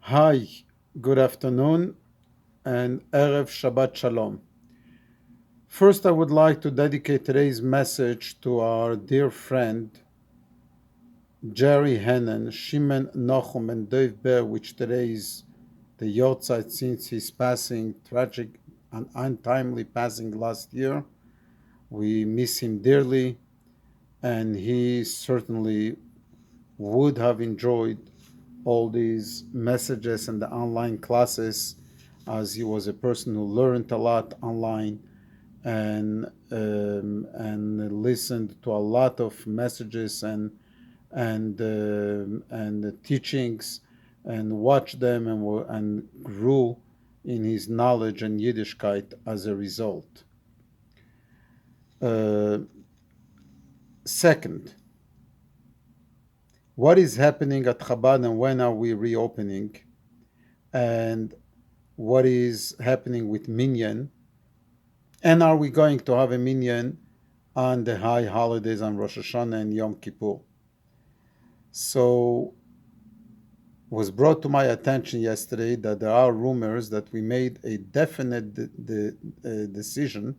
Hi, good afternoon, and Erev Shabbat Shalom. First, I would like to dedicate today's message to our dear friend Jerry Hennen, Shimon Nochum, and Dave Bear, which today is the Yortzeit since his passing, tragic and untimely passing last year. We miss him dearly, and he certainly would have enjoyed all these messages and the online classes, as he was a person who learned a lot online and listened to a lot of messages and teachings and watched them and grew in his knowledge and Yiddishkeit as a result. Uh, Second, what is happening at Chabad and when are we reopening? And what is happening with Minyan? And are we going to have a Minyan on the high holidays on Rosh Hashanah and Yom Kippur? So, was brought to my attention yesterday that there are rumors that we made a definite decision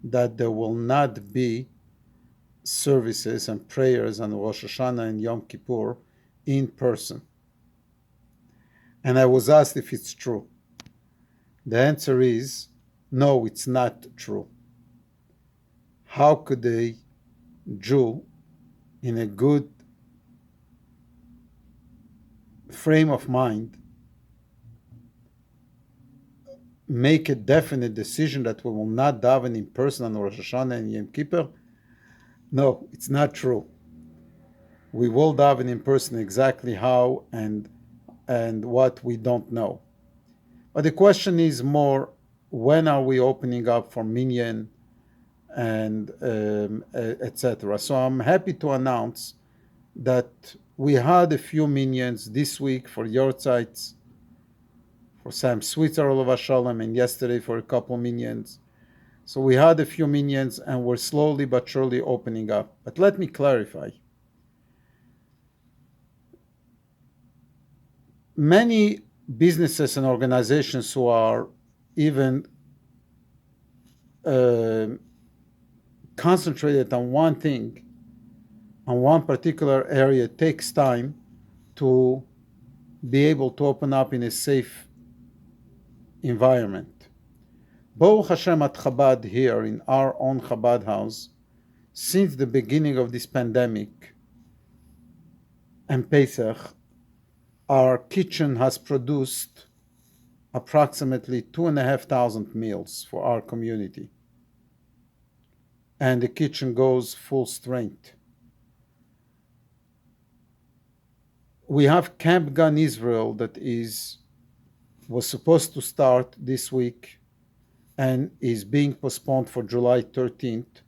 that there will not be services and prayers on Rosh Hashanah and Yom Kippur in person. And I was asked if it's true. The answer is no, it's not true. How could a Jew in a good frame of mind make a definite decision that we will not daven in person on Rosh Hashanah and Yom Kippur? No, it's not true. We will daven in person. Exactly how and what, we don't know. But the question is more, when are we opening up for Minyan and etc. So I'm happy to announce that we had a few Minyans this week for Yortzites, for Sam Switzer Olav Shalom, and yesterday for a couple Minyans. So we had a few Minyans and we're slowly but surely opening up. But let me clarify. Many businesses and organizations who are even concentrated on one thing, on one particular area, takes time to be able to open up in a safe environment. Baruch Hashem at Chabad here in our own Chabad house, since the beginning of this pandemic and Pesach, our kitchen has produced approximately 2,500 meals for our community. And the kitchen goes full strength. We have Camp Gan Israel that was supposed to start this week and is being postponed for July 13th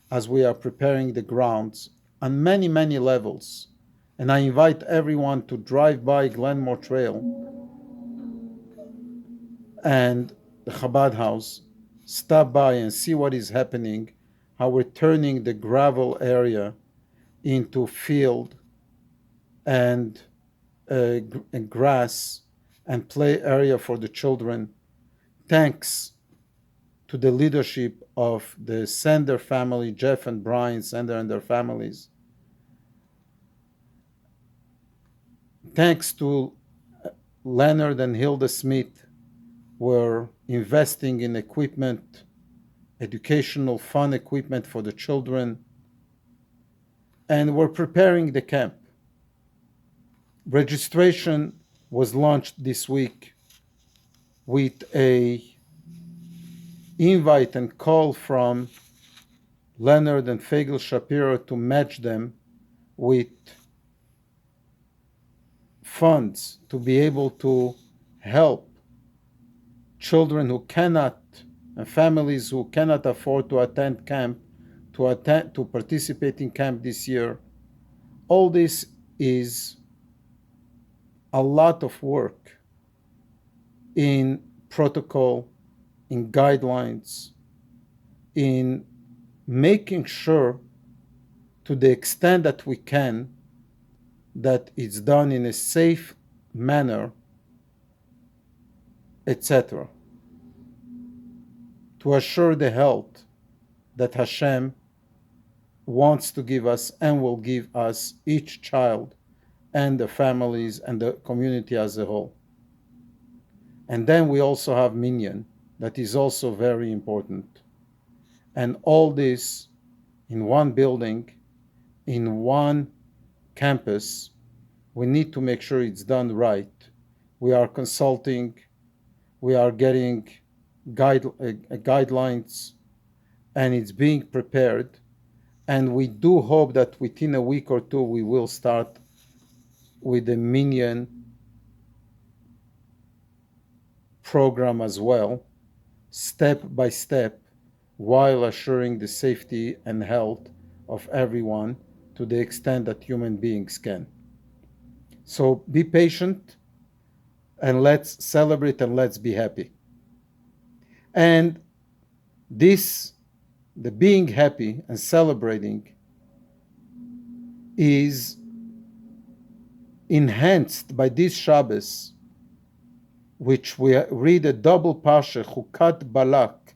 as we are preparing the grounds on many, many levels. And I invite everyone to drive by Glenmore Trail and the Chabad house, stop by and see what is happening, how we're turning the gravel area into field and grass and play area for the children, thanks to the leadership of the Sender family, Jeff and Brian Sender and their families. Thanks to Leonard and Hilda Smith, were investing in equipment, educational fun equipment for the children, and we're preparing the camp. Registration was launched this week with a invite and call from Leonard and Fagel Shapiro to match them with funds to be able to help children who cannot and families who cannot afford to attend camp to participate in camp this year. All this is a lot of work in protocol, in guidelines, in making sure, to the extent that we can, that it's done in a safe manner etc., to assure the health that Hashem wants to give us and will give us, each child and the families and the community as a whole. And then we also have minyan, that is also very important. And all this in one building, in one campus, we need to make sure it's done right. We are consulting, we are getting guidelines, and it's being prepared. And we do hope that within a week or two, we will start with the minyan program as well, step by step, while assuring the safety and health of everyone to the extent that human beings can. So be patient and let's celebrate and let's be happy. And this, the being happy and celebrating, is enhanced by this Shabbos, which we read a double parsha, Chukat Balak,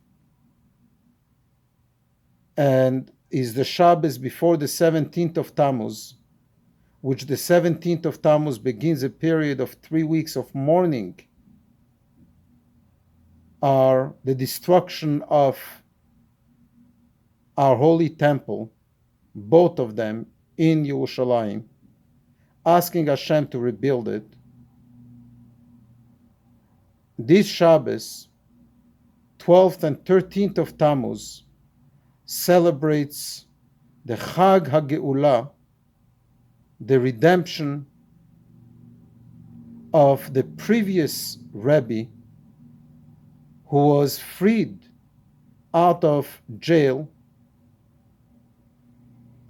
and is the Shabbos before the 17th of Tammuz, which the 17th of Tammuz begins a period of 3 weeks of mourning, are the destruction of our holy temple, both of them in Yerushalayim, asking Hashem to rebuild it. This Shabbos, 12th and 13th of Tammuz, celebrates the Chag HaGeula, the redemption of the previous Rebbe who was freed out of jail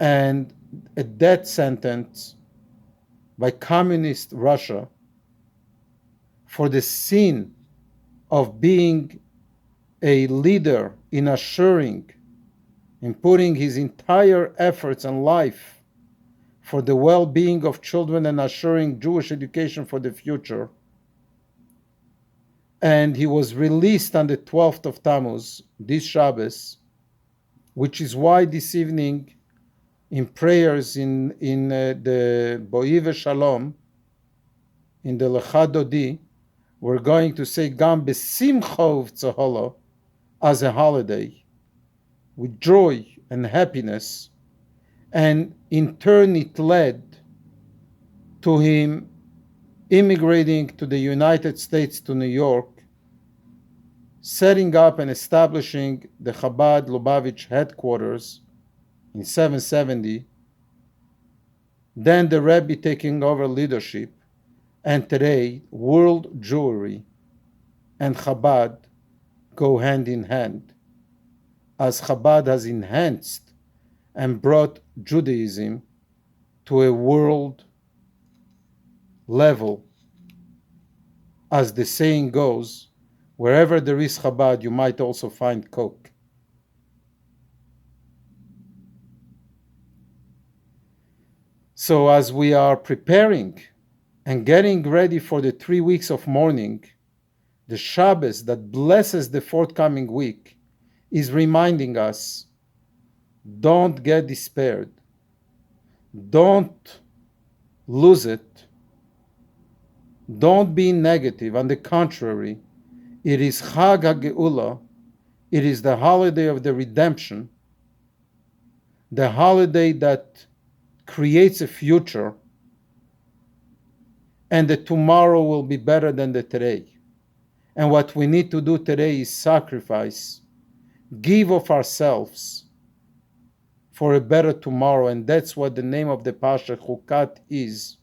and a death sentence by communist Russia for the sin of being a leader in assuring, in putting his entire efforts and life for the well-being of children and assuring Jewish education for the future. And he was released on the 12th of Tammuz, this Shabbos, which is why this evening in prayers in the Boi Shalom, in the Lecha Dodi, we're going to say Gam Besimcha Uvtzaholo as a holiday, with joy and happiness. And in turn it led to him immigrating to the United States, to New York, setting up and establishing the Chabad Lubavitch headquarters in 770, then the Rebbe taking over leadership, and today world Jewry and Chabad go hand in hand, as Chabad has enhanced and brought Judaism to a world level. As the saying goes, wherever there is Chabad, you might also find Coke. So as we are preparing and getting ready for the 3 weeks of mourning, the Shabbos that blesses the forthcoming week is reminding us, don't get despaired. Don't lose it. Don't be negative. On the contrary, it is Chag HaGeula. It is the holiday of the redemption, the holiday that creates a future, and the tomorrow will be better than the today. And what we need to do today is sacrifice, give of ourselves for a better tomorrow. And that's what the name of the Pasha, Chukat, is.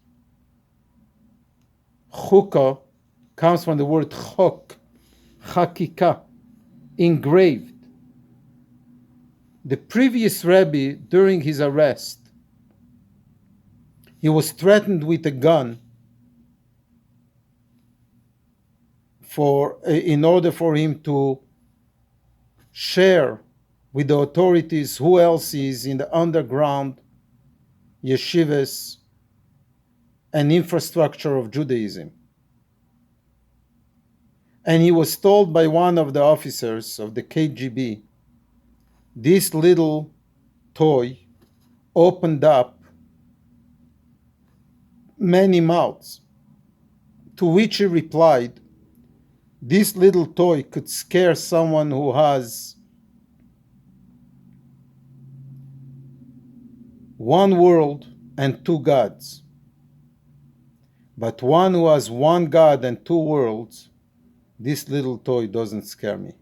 Chukah comes from the word chok, chakika, engraved. The previous Rebbe, during his arrest, he was threatened with a gun in order for him to share with the authorities who else is in the underground yeshivas and infrastructure of Judaism. And he was told by one of the officers of the KGB, this little toy opened up many mouths. To which he replied, this little toy could scare someone who has one world and two gods. But one who has one God and two worlds, this little toy doesn't scare me.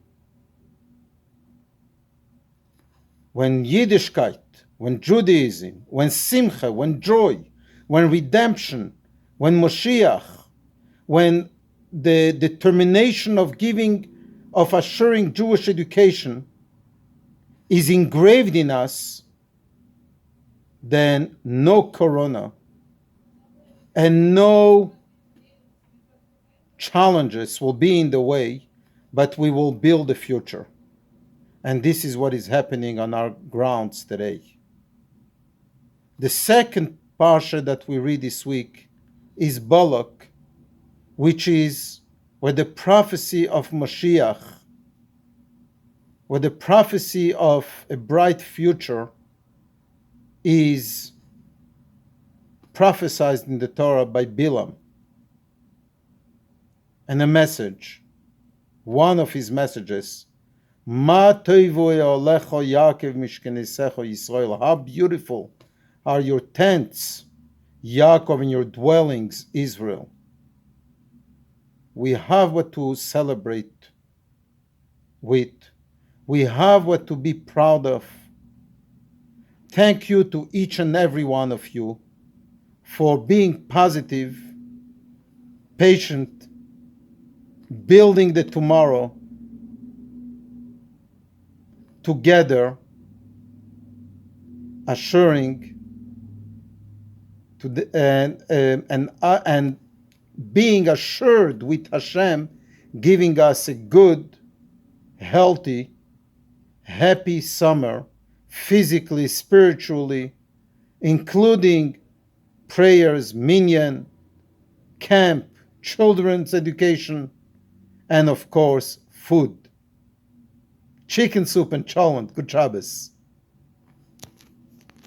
When Yiddishkeit, when Judaism, when Simcha, when joy, when redemption, when Moshiach, when the determination of assuring Jewish education is engraved in us, then no corona and no challenges will be in the way, but we will build a future. And this is what is happening on our grounds today. The second parsha that we read this week is Balak, which is where the prophecy of Mashiach, where the prophecy of a bright future is prophesied in the Torah by Bilam. And a message, one of his messages, Ma toivu eolecho Yaakov mishkenesecho Yisrael. How beautiful are your tents, Yaakov, and your dwellings, Israel. We have what to celebrate with. We have what to be proud of. Thank you to each and every one of you for being positive, patient, building the tomorrow together, assuring to the, and being assured with Hashem, giving us a good, healthy, happy summer, physically, spiritually, including prayers, minyan, camp, children's education, and of course, food. Chicken soup and cholent. Good Shabbos.